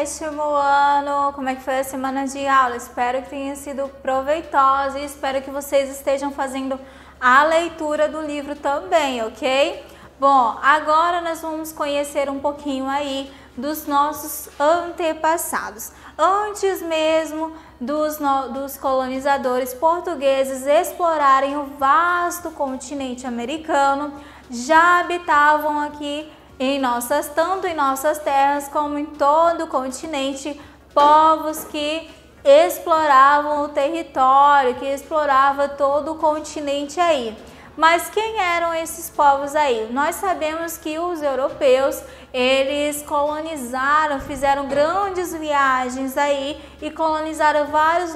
sétimo ano, como é que foi a semana de aula? Espero que tenha sido proveitosa e espero que vocês estejam fazendo a leitura do livro também, ok? Bom, agora nós vamos conhecer um pouquinho aí dos nossos antepassados. Antes mesmo dos colonizadores portugueses explorarem o vasto continente americano, já habitavam aqui tanto em nossas terras como em todo o continente, povos que exploravam o território, que exploravam todo o continente aí. Mas quem eram esses povos aí? Nós sabemos que os europeus, eles colonizaram, fizeram grandes viagens aí e colonizaram vários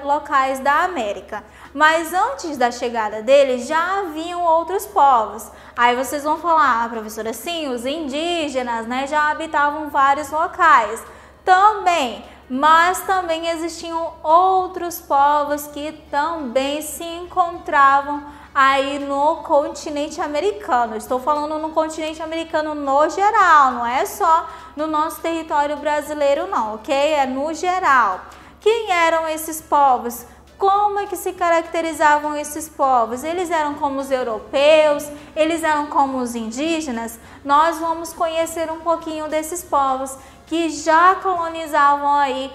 locais da América. Mas antes da chegada deles já haviam outros povos. Aí vocês vão falar, professora, sim, os indígenas, né, já habitavam vários locais. Também, mas também existiam outros povos que também se encontravam aí no continente americano. Estou falando no continente americano no geral, não é só no nosso território brasileiro não, ok? É no geral. Quem eram esses povos? Como é que se caracterizavam esses povos? Eles eram como os europeus? Eles eram como os indígenas? Nós vamos conhecer um pouquinho desses povos que já colonizavam aí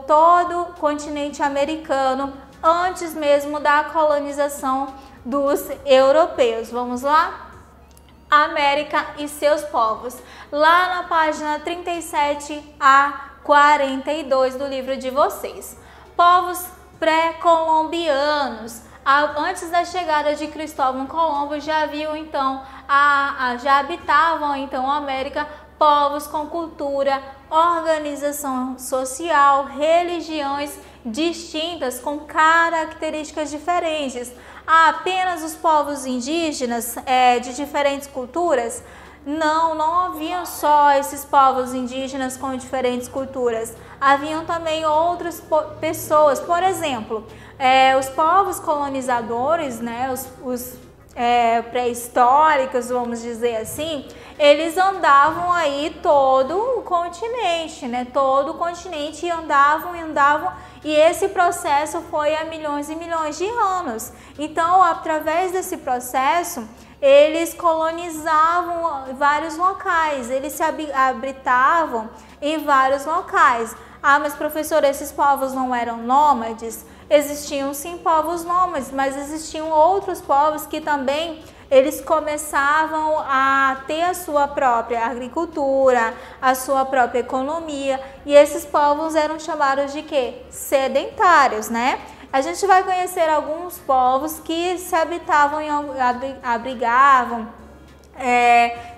todo o continente americano antes mesmo da colonização dos europeus. Vamos lá? América e seus povos. Lá na página 37 a 42 do livro de vocês. Povos pré-colombianos. Antes da chegada de Cristóvão Colombo já haviam então já habitavam então a América povos com cultura, organização social, religiões distintas com características diferentes. Há apenas os povos indígenas de diferentes culturas? Não haviam só esses povos indígenas com diferentes culturas. Haviam também outras pessoas, por exemplo, os povos colonizadores, né, os pré-históricos, vamos dizer assim, eles andavam aí todo o continente, né? Todo o continente andavam, e esse processo foi há milhões e milhões de anos. Então, através desse processo, eles colonizavam vários locais, eles se habitavam em vários locais. Ah, mas professora, esses povos não eram nômades? Existiam sim povos nômades, mas existiam outros povos que também eles começavam a ter a sua própria agricultura, a sua própria economia, e esses povos eram chamados de quê? Sedentários, né? A gente vai conhecer alguns povos que se habitavam, abrigavam,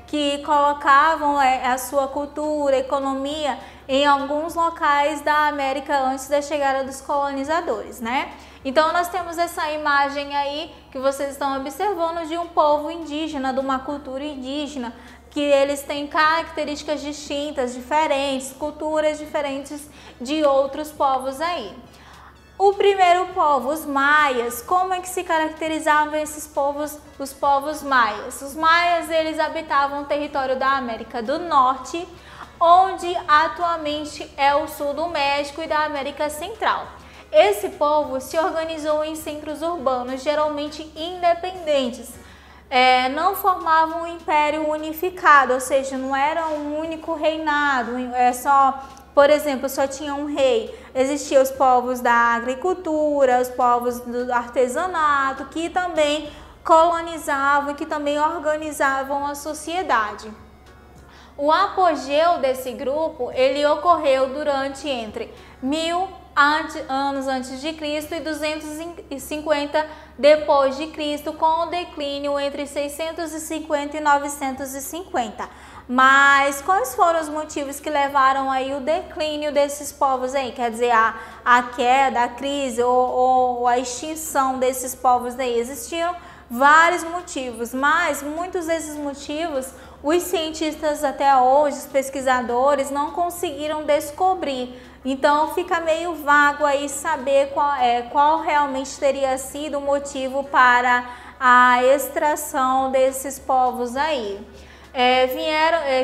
que colocavam a sua cultura, economia em alguns locais da América antes da chegada dos colonizadores, né? Então nós temos essa imagem aí que vocês estão observando de um povo indígena, de uma cultura indígena, que eles têm características distintas, diferentes, culturas diferentes de outros povos aí. O primeiro povo, os maias. Como é que se caracterizavam esses povos, os povos maias? Os maias, eles habitavam o território da América do Norte, onde atualmente é o sul do México e da América Central. Esse povo se organizou em centros urbanos, geralmente independentes. Não formavam um império unificado, ou seja, não era um único reinado, por exemplo, só tinha um rei. Existiam os povos da agricultura, os povos do artesanato, que também colonizavam e que também organizavam a sociedade. O apogeu desse grupo, ele ocorreu durante entre 1000 anos antes de Cristo e 250 depois de Cristo, com o declínio entre 650 e 950. Mas quais foram os motivos que levaram aí o declínio desses povos aí? Quer dizer, a queda, a crise ou a extinção desses povos aí? Existiram vários motivos, mas muitos desses motivos os cientistas até hoje, os pesquisadores, não conseguiram descobrir. Então fica meio vago aí saber qual realmente teria sido o motivo para a extração desses povos aí.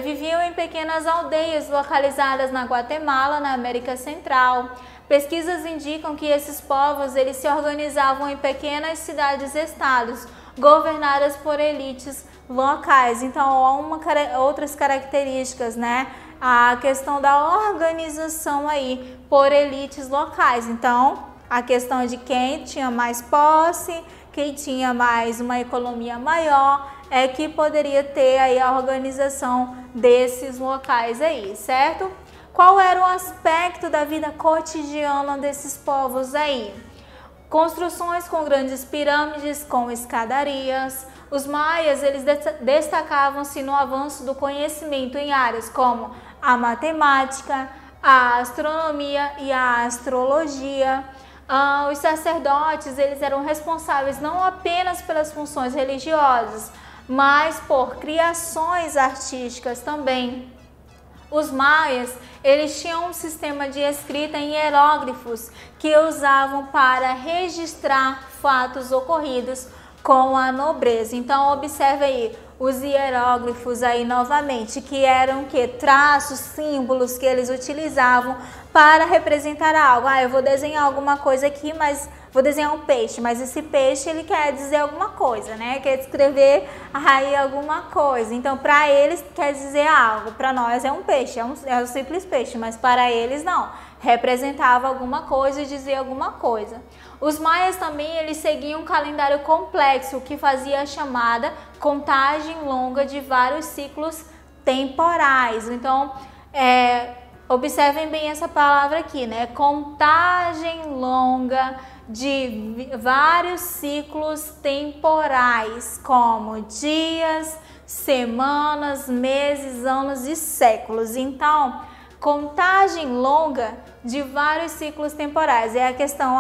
viviam em pequenas aldeias localizadas na Guatemala, na América Central. Pesquisas indicam que esses povos eles se organizavam em pequenas cidades-estados, governadas por elites locais. Então, há outras características, né? A questão da organização aí por elites locais. Então, a questão de quem tinha mais posse, quem tinha mais uma economia maior, é que poderia ter aí a organização desses locais aí, certo? Qual era o aspecto da vida cotidiana desses povos aí? Construções com grandes pirâmides, com escadarias. Os maias, eles destacavam-se no avanço do conhecimento em áreas como a matemática, a astronomia e a astrologia. Os sacerdotes, eles eram responsáveis não apenas pelas funções religiosas, mas por criações artísticas também. Os maias, eles tinham um sistema de escrita em hieróglifos que usavam para registrar fatos ocorridos com a nobreza. Então, observe aí os hieróglifos aí novamente, que eram traços, símbolos que eles utilizavam para representar algo. Eu vou desenhar alguma coisa aqui, mas vou desenhar um peixe, mas esse peixe ele quer dizer alguma coisa, né? Quer descrever aí alguma coisa. Então, para eles quer dizer algo. Para nós é um peixe, é um simples peixe, mas para eles não. Representava alguma coisa e dizia alguma coisa. Os maias também eles seguiam um calendário complexo que fazia a chamada contagem longa de vários ciclos temporais. Então, observem bem essa palavra aqui, né? Contagem longa de vários ciclos temporais, como dias, semanas, meses, anos e séculos. Então, contagem longa de vários ciclos temporais. É a questão,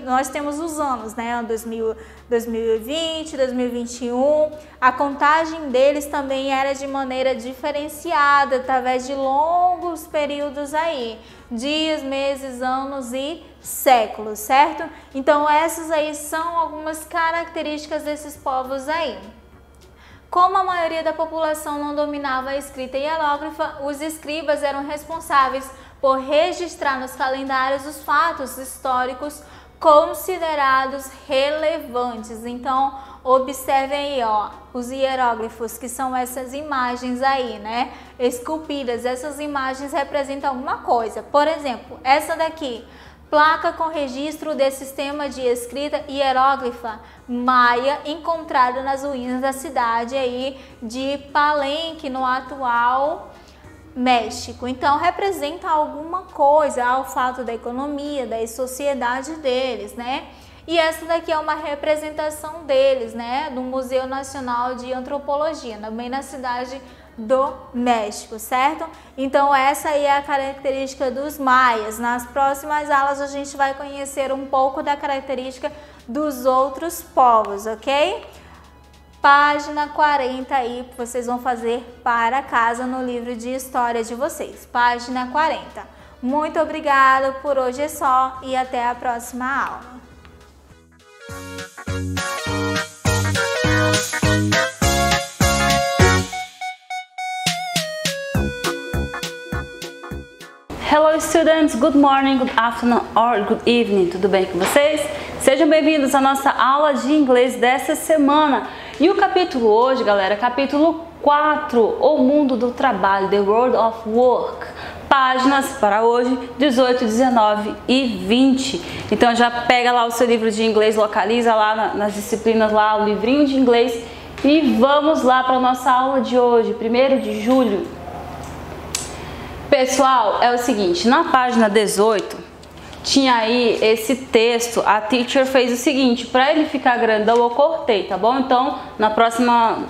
nós temos os anos, né? 2020, 2021, a contagem deles também era de maneira diferenciada, através de longos períodos aí, dias, meses, anos e séculos, certo? Então essas aí são algumas características desses povos aí. Como a maioria da população não dominava a escrita hieróglifa, os escribas eram responsáveis por registrar nos calendários os fatos históricos considerados relevantes. Então, observem aí, os hieróglifos, que são essas imagens aí, né, esculpidas. Essas imagens representam alguma coisa. Por exemplo, essa daqui, placa com registro de sistema de escrita hieróglifa maia encontrada nas ruínas da cidade aí de Palenque, no atual México. Então representa alguma coisa ao fato da economia, da sociedade deles, né? E essa daqui é uma representação deles, né? Do Museu Nacional de Antropologia, também na cidade do México, certo? Então essa aí é a característica dos maias. Nas próximas aulas a gente vai conhecer um pouco da característica dos outros povos, ok? Página 40 aí, vocês vão fazer para casa no livro de história de vocês. Página 40. Muito obrigada, por hoje é só e até a próxima aula. Hello students, good morning, good afternoon or good evening, tudo bem com vocês? Sejam bem-vindos à nossa aula de inglês dessa semana. E o capítulo hoje, galera, capítulo 4, o mundo do trabalho, the world of work. Páginas para hoje, 18, 19 e 20. Então já pega lá o seu livro de inglês, localiza lá nas disciplinas lá o livrinho de inglês e vamos lá para a nossa aula de hoje, 1º de julho. Pessoal, é o seguinte, na página 18 tinha aí esse texto, a teacher fez o seguinte, para ele ficar grandão eu cortei, tá bom? Então na próxima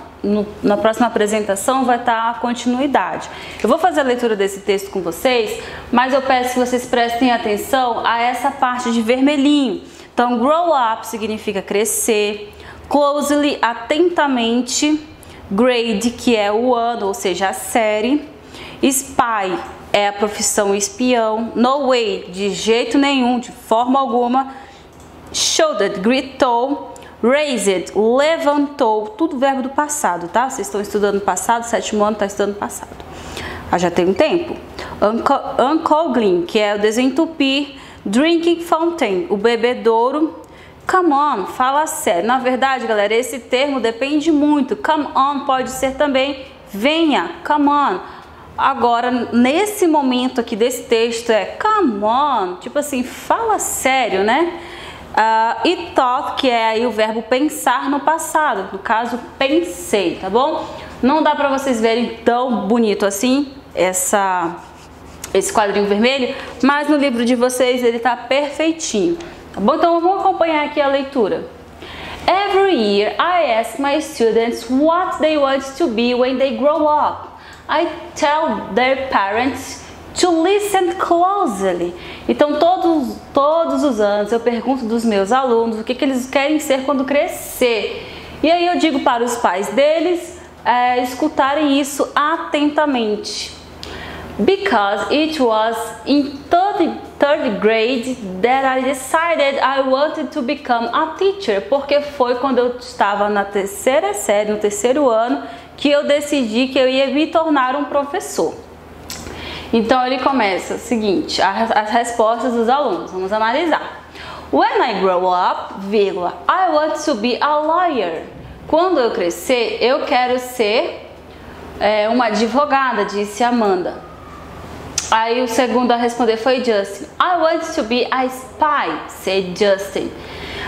apresentação vai estar a continuidade. Eu vou fazer a leitura desse texto com vocês, mas eu peço que vocês prestem atenção a essa parte de vermelhinho. Então grow up significa crescer, closely, atentamente, grade, que é o ano, ou seja, a série, spy é a profissão espião, no way, de jeito nenhum, de forma alguma, shouted, gritou, Raised, levantou, tudo verbo do passado, tá? Vocês estão estudando passado, 7º ano está estudando passado. Já tem um tempo. Uncogling, que é o desentupir. Drinking fountain, o bebedouro. Come on, fala sério. Na verdade, galera, esse termo depende muito. Come on pode ser também venha, come on. Agora, nesse momento aqui desse texto é come on, tipo assim, fala sério, né? E thought, que é aí o verbo pensar no passado. No caso, pensei, tá bom? Não dá pra vocês verem tão bonito assim esse quadrinho vermelho, mas no livro de vocês ele tá perfeitinho. Tá bom? Então vamos acompanhar aqui a leitura. Every year I ask my students what they want to be when they grow up. I tell their parents to listen closely. Então todos os anos eu pergunto dos meus alunos o que eles querem ser quando crescer. E aí eu digo para os pais deles escutarem isso atentamente. Because it was in third grade that I decided I wanted to become a teacher. Porque foi quando eu estava na terceira série, no terceiro ano, que eu decidi que eu ia me tornar um professor. Então ele começa o seguinte, as respostas dos alunos, vamos analisar. When I grow up, I want to be a lawyer. Quando eu crescer, eu quero ser uma advogada, disse Amanda. Aí o segundo a responder foi Justin. I want to be a spy, said Justin.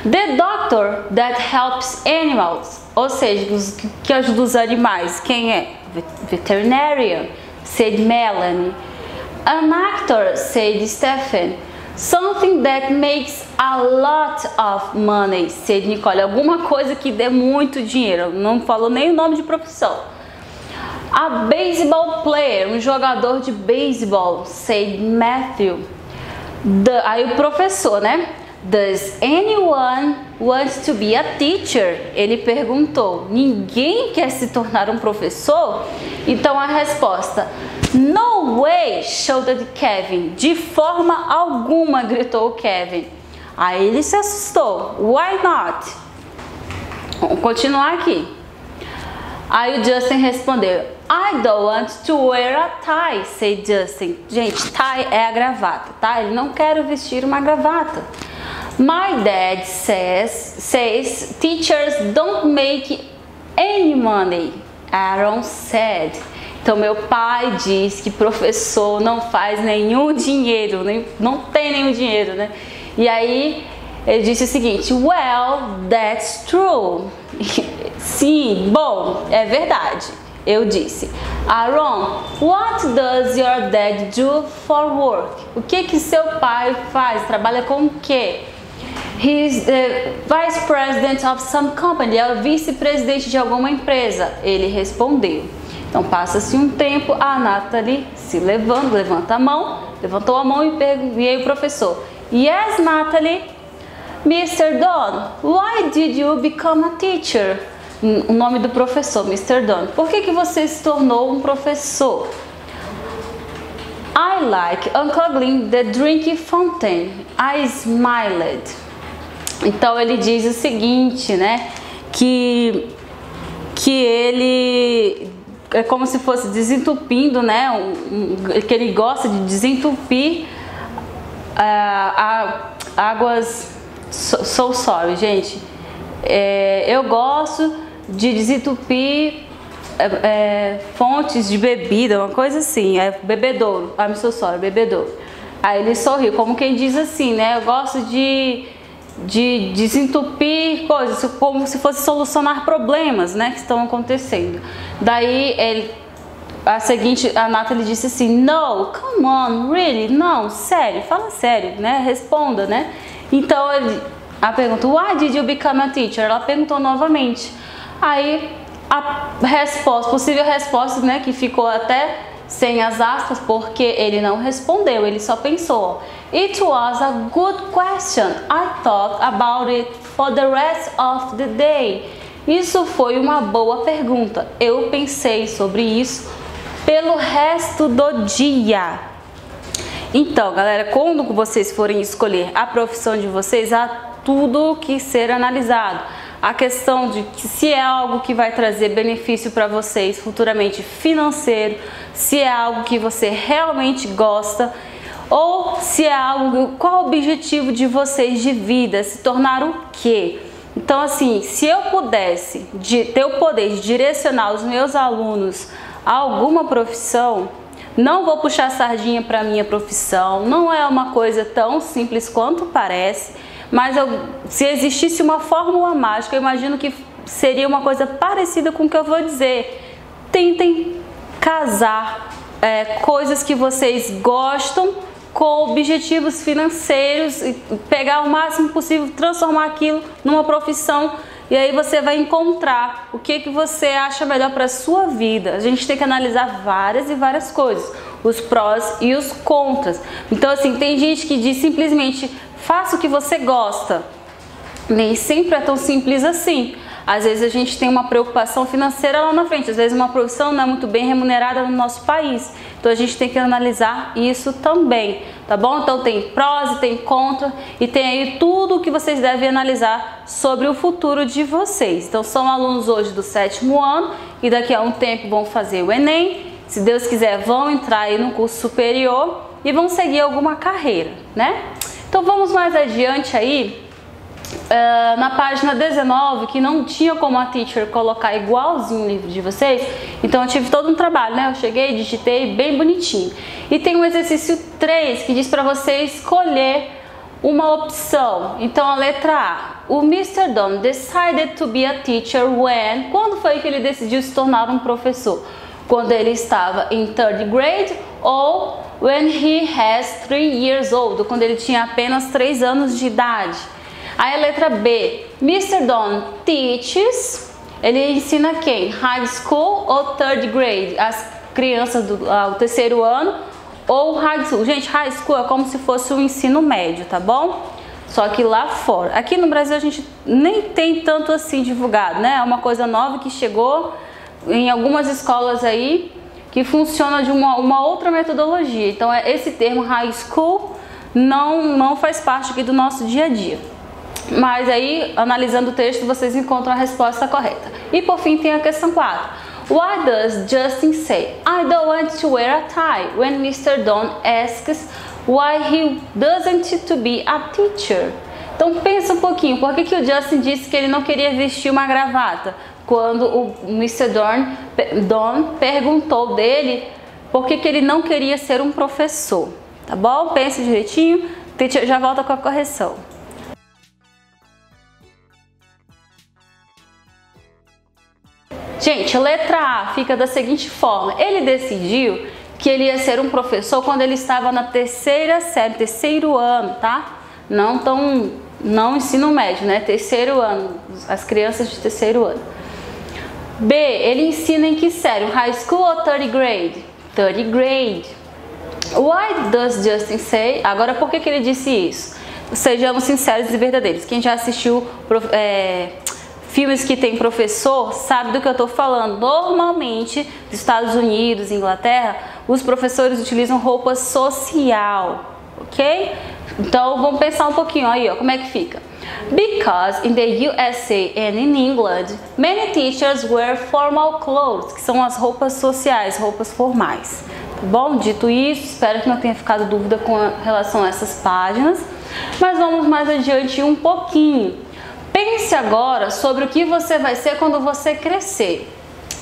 The doctor that helps animals, ou seja, que ajuda os animais. Quem é? Veterinarian, said Melanie. An actor, said Stephen. Something that makes a lot of money, said Nicole. Alguma coisa que dê muito dinheiro. Não falou nem o nome de profissão. A baseball player, um jogador de beisebol, said Matthew. Aí o professor, né? Does anyone want to be a teacher? Ele perguntou. Ninguém quer se tornar um professor? Então a resposta, no way, shouted Kevin. De forma alguma, gritou Kevin. Aí ele se assustou. Why not? Vamos continuar aqui. Aí o Justin respondeu, I don't want to wear a tie, said Justin. Gente, tie é a gravata, tá? Ele não quer vestir uma gravata. My dad says teachers don't make any money, Aaron said. Então meu pai diz que professor não faz nenhum dinheiro, não tem nenhum dinheiro, né? E aí ele disse o seguinte, well, that's true. Sim, bom, é verdade. Eu disse, Aaron, what does your dad do for work? O que seu pai faz? Trabalha com o quê? He's the vice president of some company. É o vice-presidente de alguma empresa. Ele respondeu. Então passa-se um tempo, a Natalie se levanta a mão, levantou a mão e aí o professor. Yes, Natalie. Mr. Don, why did you become a teacher? O nome do professor, Mr. Don. Por que você se tornou um professor? I like unclogging the drinking fountain. I smiled. Então ele diz o seguinte, né? Que ele é como se fosse desentupindo, né? Que ele gosta de desentupir águas. So sorry, gente. Eu gosto de desentupir fontes de bebida, uma coisa assim, bebedouro. I'm so sorry, bebedouro. Aí ele sorriu, como quem diz assim, né? Eu gosto de desentupir coisas, como se fosse solucionar problemas, né, que estão acontecendo. Daí a Natalie disse assim, no, come on, really, não, sério, fala sério, né, responda, né. Então a pergunta, why did you become a teacher? Ela perguntou novamente. Aí a possível resposta, né, que ficou até sem as aspas, porque ele não respondeu, ele só pensou. It was a good question. I thought about it for the rest of the day. Isso foi uma boa pergunta. Eu pensei sobre isso pelo resto do dia. Então, galera, quando vocês forem escolher a profissão de vocês, há tudo que ser analisado. a questão de que se é algo que vai trazer benefício para vocês futuramente financeiro, se é algo que você realmente gosta, ou se é algo, qual o objetivo de vocês de vida, se tornar o quê? Então assim, se eu pudesse ter o poder de direcionar os meus alunos a alguma profissão, não vou puxar sardinha para a minha profissão, não é uma coisa tão simples quanto parece, mas se existisse uma fórmula mágica, eu imagino que seria uma coisa parecida com o que eu vou dizer. Tentem casar coisas que vocês gostam com objetivos financeiros e pegar o máximo possível, transformar aquilo numa profissão, e aí você vai encontrar o que você acha melhor para a sua vida. A gente tem que analisar várias e várias coisas, os prós e os contras. Então assim, tem gente que diz simplesmente faça o que você gosta. Nem sempre é tão simples assim. Às vezes a gente tem uma preocupação financeira lá na frente, às vezes uma profissão não é muito bem remunerada no nosso país. Então a gente tem que analisar isso também, tá bom? Então tem prós e tem contra, e tem aí tudo o que vocês devem analisar sobre o futuro de vocês. Então são alunos hoje do 7º ano e daqui a um tempo vão fazer o Enem, se Deus quiser vão entrar aí no curso superior e vão seguir alguma carreira, né? Então vamos mais adiante aí. Na página 19, que não tinha como a teacher colocar igualzinho o livro de vocês, então eu tive todo um trabalho, né? Eu cheguei, digitei bem bonitinho. E tem o exercício 3 que diz para você escolher uma opção. Então a letra A, o Mr. Don decided to be a teacher when... Quando foi que ele decidiu se tornar um professor? Quando ele estava em 3rd grade ou when he has 3 years old, quando ele tinha apenas 3 anos de idade. Aí a letra B, Mr. Don teaches, ele ensina quem? High school ou 3rd grade? As crianças do 3º ano ou high school. Gente, high school é como se fosse o ensino médio, tá bom? Só que lá fora. Aqui no Brasil a gente nem tem tanto assim divulgado, né? É uma coisa nova que chegou em algumas escolas aí que funciona de uma outra metodologia. Então esse termo high school não faz parte aqui do nosso dia a dia. Mas aí, analisando o texto, vocês encontram a resposta correta. E por fim tem a questão 4. Why does Justin say, I don't want to wear a tie, when Mr. Don asks why he doesn't to be a teacher? Então pensa um pouquinho, por que o Justin disse que ele não queria vestir uma gravata? Quando o Mr. Don perguntou dele por que ele não queria ser um professor. Tá bom? Pense direitinho, teacher já volta com a correção. Gente, a letra A fica da seguinte forma. Ele decidiu que ele ia ser um professor quando ele estava na 3ª série, 3º ano, tá? Não ensino médio, né? 3º ano, as crianças de 3º ano. B, ele ensina em que série? High school ou 3rd grade? 3rd grade. Why does Justin say? Agora, por que ele disse isso? Sejamos sinceros e verdadeiros. Quem já assistiu filmes que tem professor sabe do que eu estou falando. Normalmente, nos Estados Unidos, Inglaterra, os professores utilizam roupa social, ok? Então, vamos pensar um pouquinho aí, ó, como é que fica. Because in the USA and in England, many teachers wear formal clothes, que são as roupas sociais, roupas formais. Tá bom? Dito isso, espero que não tenha ficado dúvida com relação a essas páginas, mas vamos mais adiante um pouquinho. Pense agora sobre o que você vai ser quando você crescer.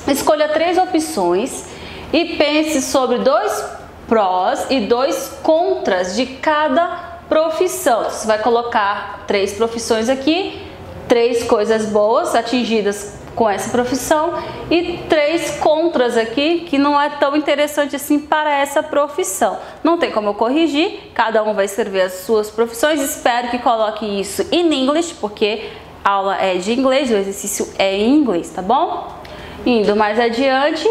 Escolha 3 opções e pense sobre 2 prós e 2 contras de cada profissão. Você vai colocar 3 profissões aqui, 3 coisas boas atingidas com essa profissão e 3 contras aqui que não é tão interessante assim para essa profissão. Não tem como eu corrigir, cada um vai escrever as suas profissões. Espero que coloque isso em inglês, porque a aula é de inglês, o exercício é em inglês, tá bom? Indo mais adiante,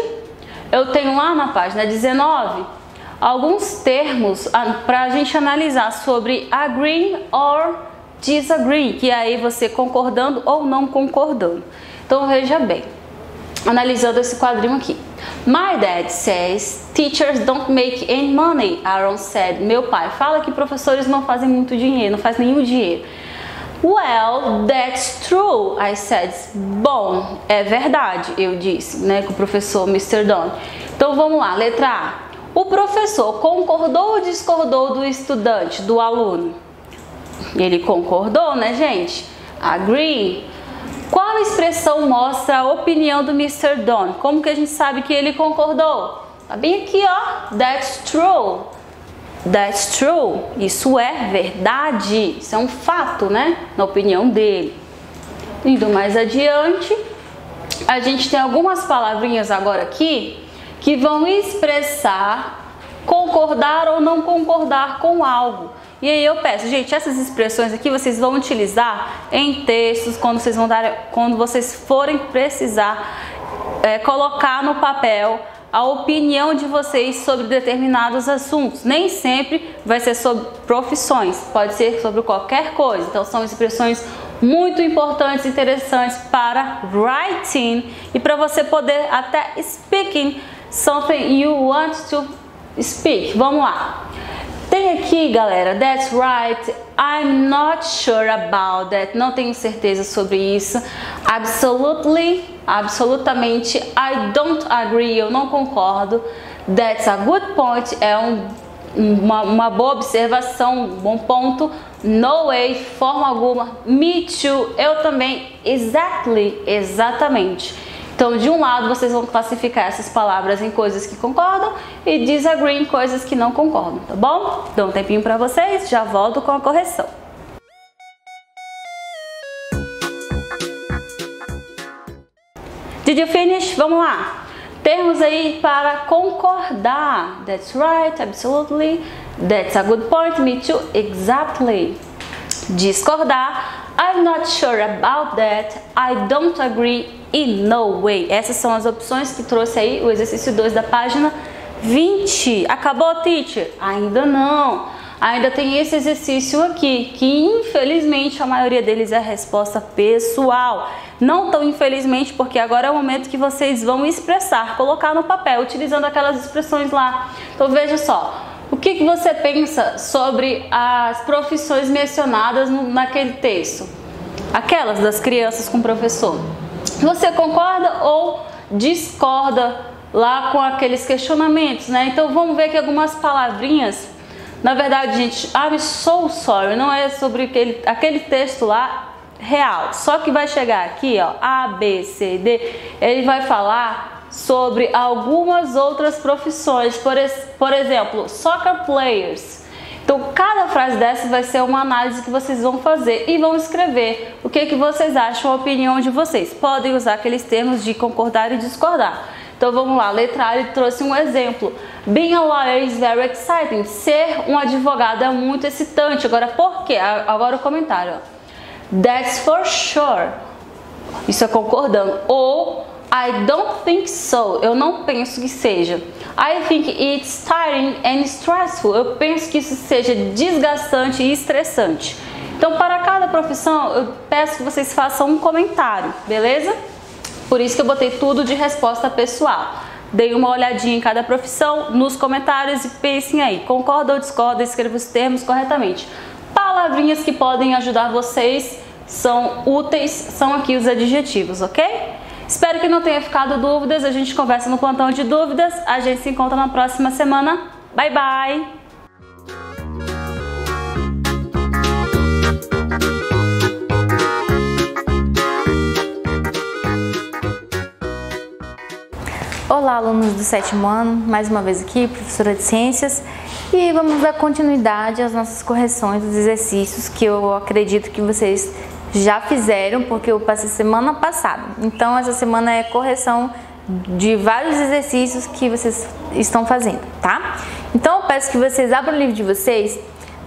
eu tenho lá na página 19 alguns termos para a gente analisar sobre agree or disagree, que é aí você concordando ou não concordando. Então veja bem, analisando esse quadrinho aqui. My dad says teachers don't make any money, Aaron said. Meu pai fala que professores não fazem muito dinheiro, não fazem nenhum dinheiro. Well, that's true, I said. Bom, é verdade, eu disse, né, com o professor Mr. Don. Então vamos lá, letra A. O professor concordou ou discordou do estudante, do aluno? Ele concordou, né, gente? Agree. Qual expressão mostra a opinião do Mr. Don? Como que a gente sabe que ele concordou? Tá bem aqui, ó. That's true. That's true. Isso é verdade. Isso é um fato, né? Na opinião dele. Indo mais adiante, a gente tem algumas palavrinhas agora aqui que vão expressar concordar ou não concordar com algo. E aí eu peço, gente, essas expressões aqui vocês vão utilizar em textos quando vocês forem precisar colocar no papel a opinião de vocês sobre determinados assuntos. Nem sempre vai ser sobre profissões, pode ser sobre qualquer coisa. Então são expressões muito importantes e interessantes para writing e para você poder até speaking something you want to speak. Vamos lá. Tem aqui, galera, that's right, I'm not sure about that, não tenho certeza sobre isso. Absolutely, absolutamente, I don't agree, eu não concordo. That's a good point, é uma boa observação, um bom ponto. No way, forma alguma. Me too, eu também. Exactly, exatamente. Então, de um lado, vocês vão classificar essas palavras em coisas que concordam e disagree em coisas que não concordam, tá bom? Dou um tempinho para vocês, já volto com a correção. Did you finish? Vamos lá. Termos aí para concordar. That's right, absolutely. That's a good point. Me too, exactly. Discordar. I'm not sure about that. I don't agree in no way. Essas são as opções que trouxe aí o exercício 2 da página 20. Acabou, teacher? Ainda não. Ainda tem esse exercício aqui, que infelizmente a maioria deles é a resposta pessoal. Não tão infelizmente, porque agora é o momento que vocês vão expressar, colocar no papel, utilizando aquelas expressões lá. Então veja só. O que você pensa sobre as profissões mencionadas naquele texto? Aquelas das crianças com o professor. Você concorda ou discorda lá com aqueles questionamentos, né? Então vamos ver aqui algumas palavrinhas. Na verdade, gente, I'm so sorry, não é sobre aquele texto lá real. Só que vai chegar aqui, ó, A, B, C, D, ele vai falar sobre algumas outras profissões, por exemplo, soccer players. Então, cada frase dessa vai ser uma análise que vocês vão fazer e vão escrever o que vocês acham, a opinião de vocês. Podem usar aqueles termos de concordar e discordar. Então, vamos lá. Letra A, ele trouxe um exemplo. Being a lawyer is very exciting. Ser um advogado é muito excitante. Agora, por quê? Agora o comentário. Ó. That's for sure. Isso é concordando. Ou I don't think so. Eu não penso que seja. I think it's tiring and stressful. Eu penso que isso seja desgastante e estressante. Então, para cada profissão, eu peço que vocês façam um comentário, beleza? Por isso que eu botei tudo de resposta pessoal. Dei uma olhadinha em cada profissão nos comentários e pensem aí, concorda ou discorda, escreva os termos corretamente. Palavrinhas que podem ajudar vocês, são úteis, são aqui os adjetivos, ok? Espero que não tenha ficado dúvidas, a gente conversa no plantão de dúvidas, a gente se encontra na próxima semana. Bye, bye! Olá, alunos do 7º ano, mais uma vez aqui, professora de Ciências, e vamos dar continuidade às nossas correções dos exercícios que eu acredito que vocês já fizeram, porque eu passei semana passada. Então, essa semana é correção de vários exercícios que vocês estão fazendo, tá? Então, eu peço que vocês abram o livro de vocês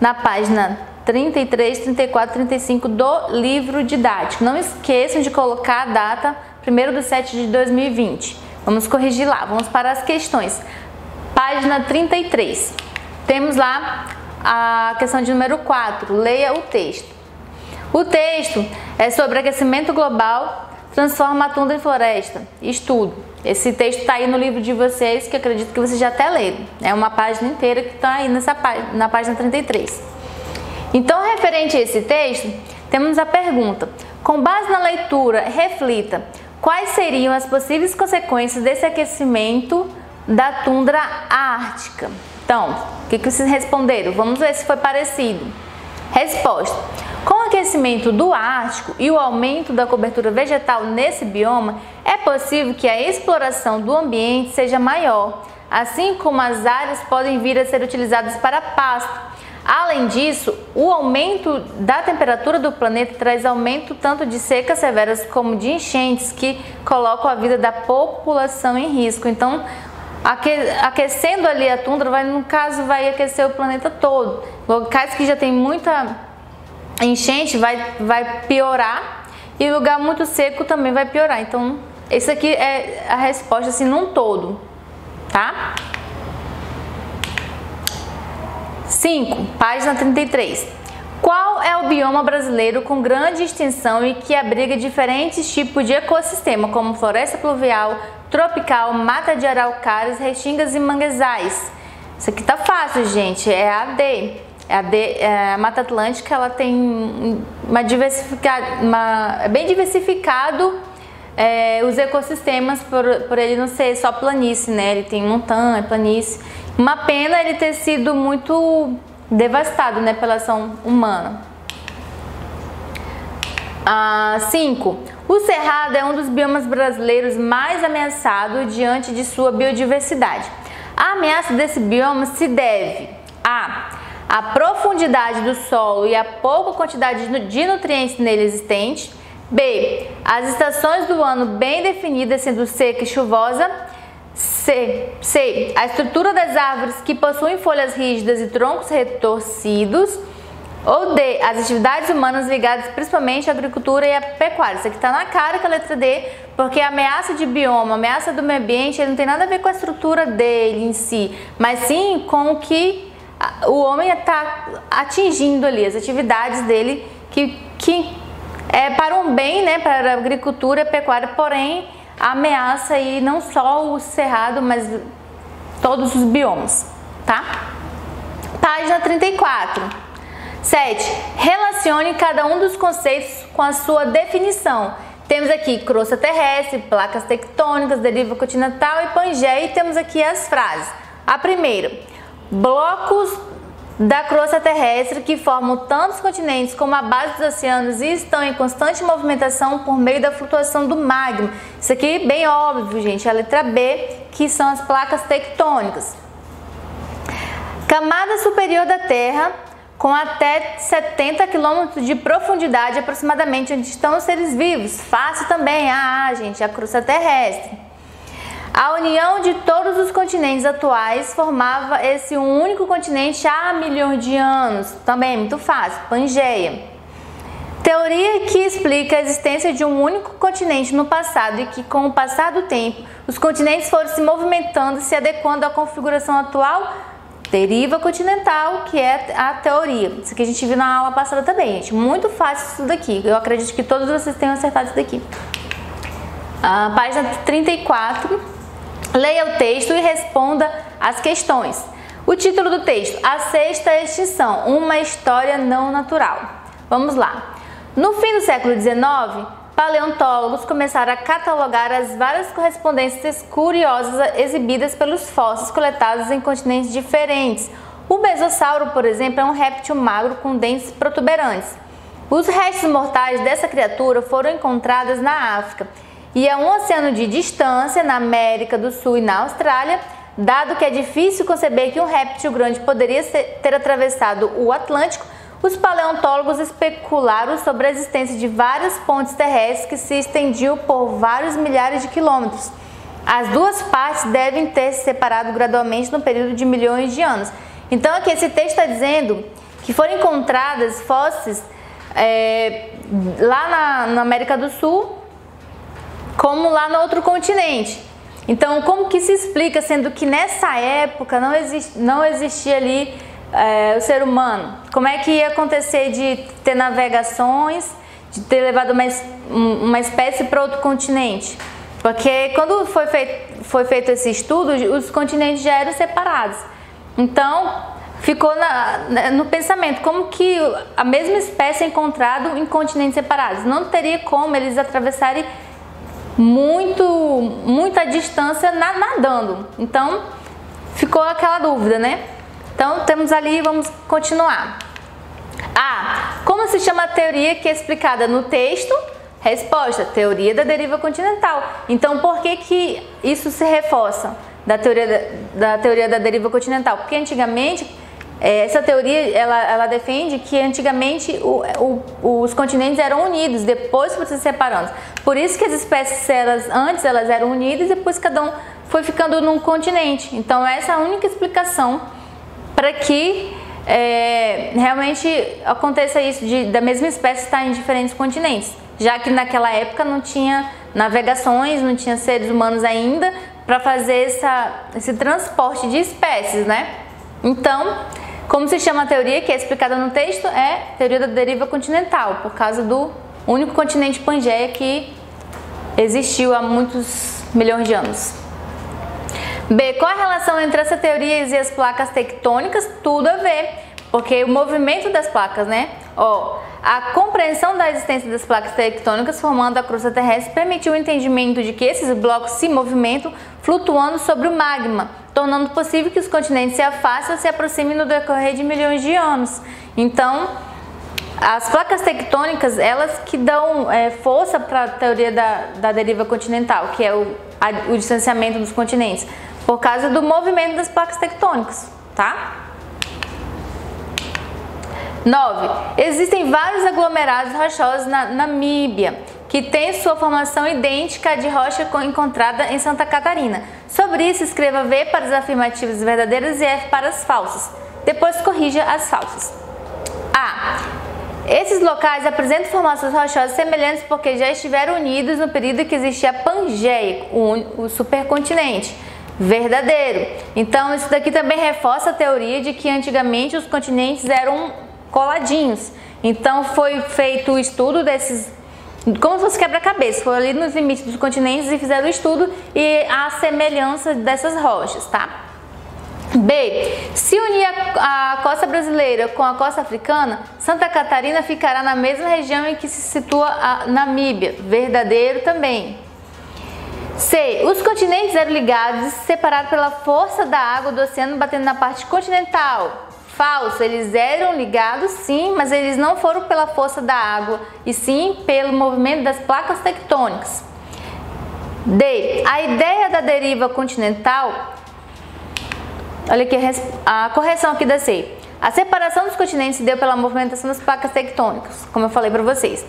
na página 33, 34, 35 do livro didático. Não esqueçam de colocar a data 1º/7/2020. Vamos corrigir lá, vamos para as questões. Página 33. Temos lá a questão de número 4. Leia o texto. O texto é sobre aquecimento global, transforma a tundra em floresta. Estudo. Esse texto está aí no livro de vocês, que eu acredito que vocês já até leram. É uma página inteira que está aí na página 33. Então, referente a esse texto, temos a pergunta: com base na leitura, reflita quais seriam as possíveis consequências desse aquecimento da tundra ártica. Então, o que vocês responderam? Vamos ver se foi parecido. Resposta: com o aquecimento do Ártico e o aumento da cobertura vegetal nesse bioma, é possível que a exploração do ambiente seja maior, assim como as áreas podem vir a ser utilizadas para pasto. Além disso, o aumento da temperatura do planeta traz aumento tanto de secas severas como de enchentes que colocam a vida da população em risco. Então, aquecendo ali a tundra, no caso, vai aquecer o planeta todo. Locais que já tem muita enchente vai piorar e lugar muito seco também vai piorar. Então, esse aqui é a resposta assim num todo, tá? 5, página 33. Qual é o bioma brasileiro com grande extensão e que abriga diferentes tipos de ecossistema, como floresta pluvial, tropical, mata de araucárias, restingas e manguezais? Isso aqui tá fácil, gente, é a D. A Mata Atlântica, ela tem é bem diversificado os ecossistemas, por ele não ser só planície, né? Ele tem montanha, planície. Uma pena ele ter sido muito devastado, né, pela ação humana. 5. O cerrado é um dos biomas brasileiros mais ameaçados diante de sua biodiversidade. A ameaça desse bioma se deve a profundidade do solo e a pouca quantidade de nutrientes nele existente. B. As estações do ano bem definidas, sendo seca e chuvosa. C. A estrutura das árvores que possuem folhas rígidas e troncos retorcidos. Ou D. As atividades humanas ligadas principalmente à agricultura e à pecuária. Isso aqui está na cara que é a letra D, porque a ameaça de bioma, a ameaça do meio ambiente, ele não tem nada a ver com a estrutura dele em si, mas sim com o que o homem está atingindo ali, as atividades dele que é para um bem, né, para a agricultura e a pecuária, porém a ameaça aí não só o cerrado, mas todos os biomas, tá? Página 34. 7. Relacione cada um dos conceitos com a sua definição. Temos aqui crosta terrestre, placas tectônicas, deriva continental e Pangeia, e temos aqui as frases. A primeira: blocos da crosta terrestre que formam tantos continentes como a base dos oceanos e estão em constante movimentação por meio da flutuação do magma. Isso aqui é bem óbvio, gente. A letra B, que são as placas tectônicas. Camada superior da Terra, com até 70 km de profundidade aproximadamente, onde estão os seres vivos. Fácil também, gente, a crosta terrestre. A união de todos os continentes atuais formava esse único continente há milhões de anos. Também muito fácil, Pangeia. Teoria que explica a existência de um único continente no passado e que, com o passar do tempo, os continentes foram se movimentando e se adequando à configuração atual. Deriva continental, que é a teoria. Isso aqui a gente viu na aula passada também, gente. Muito fácil isso daqui. Eu acredito que todos vocês tenham acertado isso daqui. Página 34. Leia o texto e responda as questões. O título do texto: A Sexta Extinção, uma história não natural. Vamos lá. No fim do século XIX, paleontólogos começaram a catalogar as várias correspondências curiosas exibidas pelos fósseis coletados em continentes diferentes. O mesossauro, por exemplo, é um réptil magro com dentes protuberantes. Os restos mortais dessa criatura foram encontrados na África e a um oceano de distância, na América do Sul e na Austrália, dado que é difícil conceber que um réptil grande poderia ter atravessado o Atlântico. Os paleontólogos especularam sobre a existência de várias pontes terrestres que se estendiam por vários milhares de quilômetros. As duas partes devem ter se separado gradualmente no período de milhões de anos. Então aqui esse texto está dizendo que foram encontradas fósseis lá na América do Sul, como lá no outro continente. Então como que se explica, sendo que nessa época não existia ali o ser humano? Como é que ia acontecer de ter navegações, de ter levado uma espécie para outro continente? Porque quando foi feito esse estudo, os continentes já eram separados. Então ficou no pensamento, como que a mesma espécie é encontrada em continentes separados? Não teria como eles atravessarem muita distância nadando. Então, ficou aquela dúvida, né? Então, temos ali, vamos continuar. Como se chama a teoria que é explicada no texto? Resposta: teoria da deriva continental. Então, por que isso se reforça da teoria da deriva continental? Porque antigamente, essa teoria, ela defende que antigamente os continentes eram unidos, depois foram se separando. Por isso que as espécies, antes elas eram unidas e depois cada um foi ficando num continente. Então, essa é a única explicação para que realmente aconteça isso da mesma espécie estar em diferentes continentes, já que naquela época não tinha navegações, não tinha seres humanos ainda para fazer esse transporte de espécies, né? Então, como se chama a teoria que é explicada no texto? É teoria da deriva continental, por causa do único continente Pangeia que existiu há muitos milhões de anos. B. Qual a relação entre essa teoria e as placas tectônicas? Tudo a ver, porque o movimento das placas, né? A compreensão da existência das placas tectônicas formando a crosta terrestre permitiu o entendimento de que esses blocos se movimentam flutuando sobre o magma, tornando possível que os continentes se afastem ou se aproximem no decorrer de milhões de anos. Então, as placas tectônicas, elas que dão força para a teoria da deriva continental, que é o distanciamento dos continentes, por causa do movimento das placas tectônicas, tá? 9. Existem vários aglomerados rochosos na Namíbia, que têm sua formação idêntica à de rocha encontrada em Santa Catarina. Sobre isso, escreva V para as afirmativas verdadeiras e F para as falsas. Depois corrija as falsas. Esses locais apresentam formações rochosas semelhantes porque já estiveram unidos no período que existia a Pangeia, o supercontinente. Verdadeiro. Então, isso daqui também reforça a teoria de que antigamente os continentes eram coladinhos. Então, foi feito o estudo desses, como se fosse quebra-cabeça. Foi ali nos limites dos continentes e fizeram o estudo e a semelhança dessas rochas, tá? B. Se unir a costa brasileira com a costa africana, Santa Catarina ficará na mesma região em que se situa a Namíbia. Verdadeiro também. C. Os continentes eram ligados e se separaram pela força da água do oceano batendo na parte continental. Falso. Eles eram ligados sim, mas eles não foram pela força da água, e sim pelo movimento das placas tectônicas. D. A ideia da deriva continental. Olha aqui a correção aqui da C. A separação dos continentes se deu pela movimentação das placas tectônicas, como eu falei para vocês.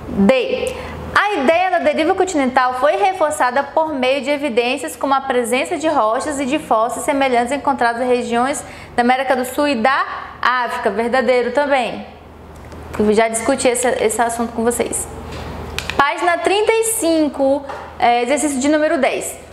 D. A ideia da deriva continental foi reforçada por meio de evidências como a presença de rochas e de fósseis semelhantes encontrados em regiões da América do Sul e da África. Verdadeiro também. Eu já discuti esse assunto com vocês. Página 35, exercício de número 10.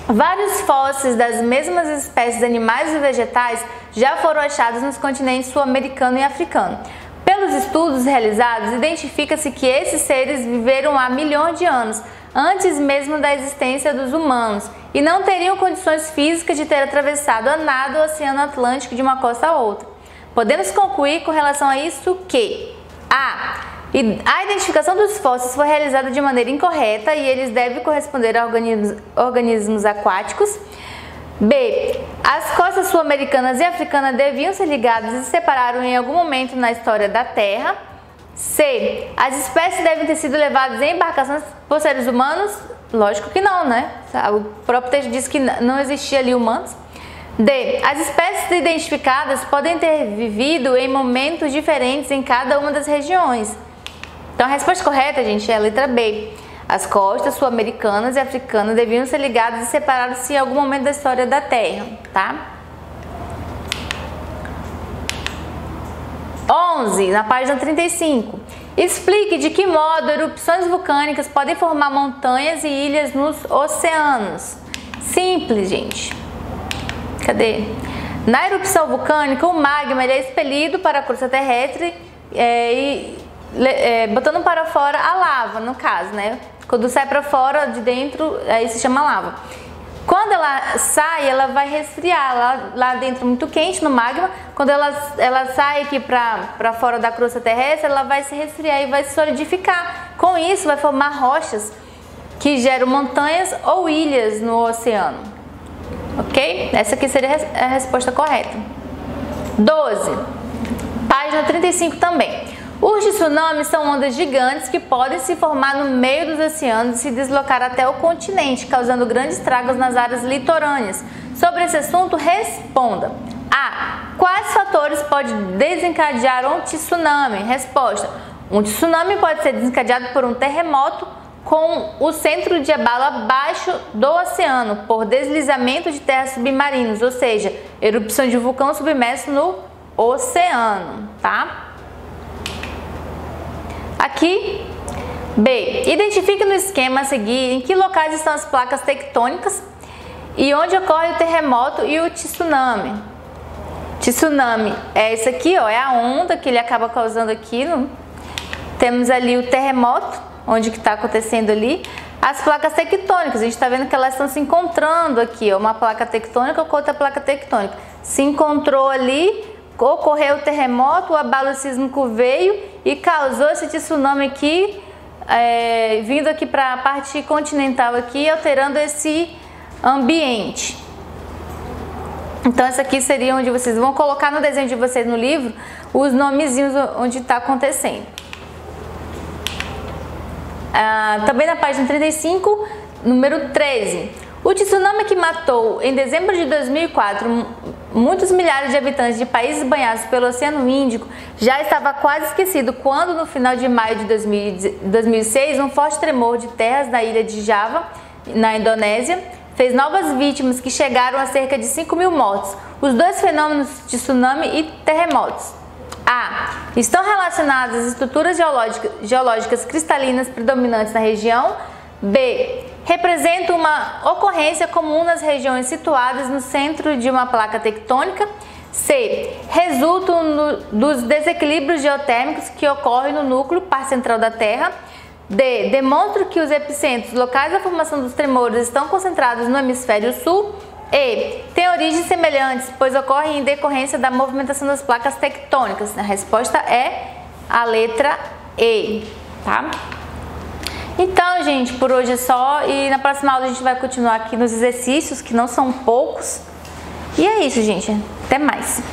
Vários fósseis das mesmas espécies de animais e vegetais já foram achados nos continentes sul-americano e africano. Pelos estudos realizados, identifica-se que esses seres viveram há milhões de anos, antes mesmo da existência dos humanos, e não teriam condições físicas de ter atravessado a nado o Oceano Atlântico de uma costa a outra. Podemos concluir com relação a isso que a identificação dos fósseis foi realizada de maneira incorreta e eles devem corresponder a organismos aquáticos. B. As costas sul-americanas e africanas deviam ser ligadas e se separaram em algum momento na história da Terra. C. As espécies devem ter sido levadas em embarcações por seres humanos? Lógico que não, né? O próprio texto diz que não existia ali humanos. D. As espécies identificadas podem ter vivido em momentos diferentes em cada uma das regiões. Então a resposta correta, gente, é a letra B. As costas sul-americanas e africanas deviam ser ligadas e separadas em algum momento da história da Terra, tá? 11, na página 35. Explique de que modo erupções vulcânicas podem formar montanhas e ilhas nos oceanos. Simples, gente. Cadê? Na erupção vulcânica, o magma ele é expelido para a crosta terrestre botando para fora a lava, no caso, né? Quando sai para fora de dentro, aí se chama lava. Quando ela sai, ela vai resfriar lá dentro, muito quente no magma. Quando ela sai aqui para fora da crosta terrestre, ela vai se resfriar e vai se solidificar. Com isso, vai formar rochas que geram montanhas ou ilhas no oceano. Ok? Essa aqui seria a resposta correta. 12. Página 35 também. Os tsunamis são ondas gigantes que podem se formar no meio dos oceanos e se deslocar até o continente, causando grandes estragos nas áreas litorâneas. Sobre esse assunto, responda. A. Quais fatores podem desencadear um tsunami? Resposta. Um tsunami pode ser desencadeado por um terremoto com o centro de abalo abaixo do oceano, por deslizamento de terras submarinos, ou seja, erupção de vulcão submerso no oceano, tá? Aqui, B. Identifique no esquema a seguir em que locais estão as placas tectônicas e onde ocorre o terremoto e o tsunami. Tsunami é esse aqui, ó, é a onda que ele acaba causando aqui. Temos ali o terremoto, onde que está acontecendo ali. As placas tectônicas, a gente está vendo que elas estão se encontrando aqui, ó, uma placa tectônica com outra placa tectônica. Se encontrou ali, ocorreu o terremoto, o abalo sísmico veio e causou esse tsunami aqui, vindo aqui para a parte continental aqui, alterando esse ambiente. Então essa aqui seria onde vocês vão colocar no desenho de vocês no livro os nomezinhos onde está acontecendo. Também na página 35, número 13. O tsunami que matou em dezembro de 2004 muitos milhares de habitantes de países banhados pelo Oceano Índico já estava quase esquecido quando, no final de maio de 2006, um forte tremor de terras na ilha de Java, na Indonésia, fez novas vítimas que chegaram a cerca de 5.000 mortos. Os dois fenômenos, tsunami e terremotos. A. Estão relacionadas às estruturas geológicas cristalinas predominantes na região. B. Representa uma ocorrência comum nas regiões situadas no centro de uma placa tectônica. C. Resultam dos desequilíbrios geotérmicos que ocorrem no núcleo, parte central da Terra. D. Demonstra que os epicentros locais da formação dos tremores estão concentrados no hemisfério sul. E. Tem origens semelhantes, pois ocorrem em decorrência da movimentação das placas tectônicas. A resposta é a letra E, tá? Então, gente, por hoje é só, e na próxima aula a gente vai continuar aqui nos exercícios, que não são poucos. E é isso, gente. Até mais.